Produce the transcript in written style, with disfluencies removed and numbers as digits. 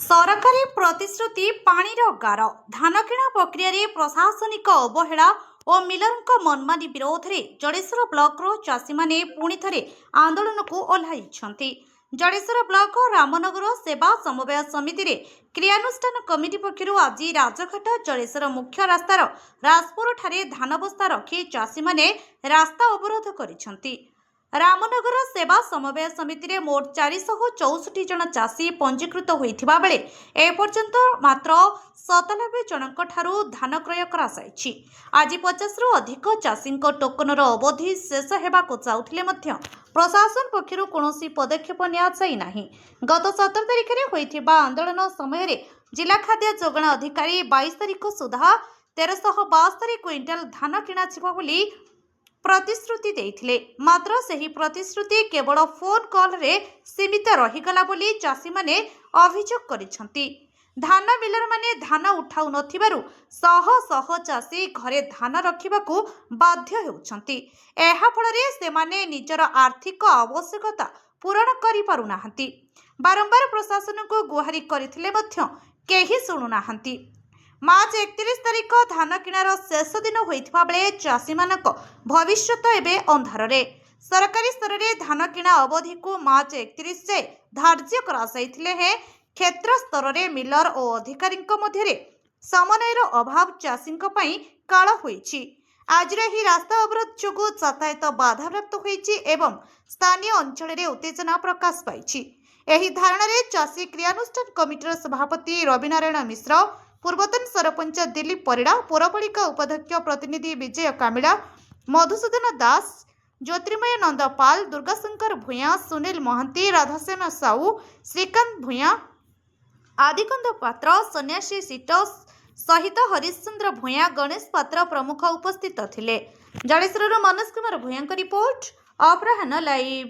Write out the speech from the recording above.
सरकारी प्रतिश्रुति पानीर गार धान किणा प्रक्रिया प्रशासनिक अवहेला और मिलर मनमानी विरोध में जडेश्वर ब्लॉक चाषी मैंने पुणी थे आंदोलन को ओह्लाई। जडेश्वर ब्लॉक रामनगर सेवा समवाय समिति रे क्रियानुष्ठान कमिटी पक्षर आज राजघाट जडेश्वर मुख्य रास्तार राजपुर ठारे धान बस्ता रखी चाषी मैंने रास्ता अवरोध करिसेंति। रामनगर सेवा समवाय समिति रे मोट 464 जन चाषी पंजीकृत होइथिबा बेले एपर्यंत मात्र 97 जनक ठारू धान क्रय करासाइछि। आज 50 रु अधिक चाषी टोकनर अवधि शेष हेबाको चाहुथिले मध्य प्रशासन पक्षर कोनोसी पदक्षेप नियाजाई नाही। गत 17 तारिख रे होइथिबा आंदोलन समय रे जिला खाद्य जोगाण अधिकारी 22 तारिख सुधा 1372 क्विंटाल धान किणा छिबा बोली प्रतिश्रुति देइथिले, मात्र सही प्रतिश्रुति केवल फोन कॉल रे सीमित रहीगला बोली चाषी माने अभियोग करिसंती। धान मिलर माने धान उठाउ नथिबारु शह शह चाषी घरे धान रखिबाकू बाध्य हेउछंती। एहा फଳରେ सेमाने निजर आर्थिक आवश्यकता पूरण करि पारु नाहंती। बारंबार प्रशासन को गुहारी करिथिले मध्य केही सुनु नाहंती। मार्च 31 तारिख धान किणार शेष दिन होइथिबा बेले चाषी मानक भविष्यत एबे अंधार रे। सरकारी स्तर रे धान किणा अवधि को मार्च 31 से धार्य करासाइथिले हे क्षेत्र स्तर रे मिलर और अधिकारी मध्य समन्वयर अभाव चाषी पई काळ होईछि। आज ही रास्ता अवरोध जोगु यातायात बाधाप्राप्त होईछि एवं स्थानीय अंचल रे उत्तेजना प्रकाश पाइछि। एही धारणा रे चाषी क्रियानुष्ठान कमिटीर सभापति रविनारायण मिश्र, पूर्वतन सरपंच दिलीप परिड़ा, पौरपालिका उपाध्यक्ष प्रतिनिधि विजय कामिड़ा, मधुसूदन दास, ज्योतिर्मय नंदपाल, दुर्गाशंकर भूया, सुनील महांती, राधासेन साहू, श्रीकांत भूया, आदिकंद पात्र, सन्यासी सीट सहित हरिश्चंद्र भूया, गणेश पात्र प्रमुख उपस्थित थिले। जडेश्वर मनोज कुमार भूया रिपोर्ट अपराह्न लाइव।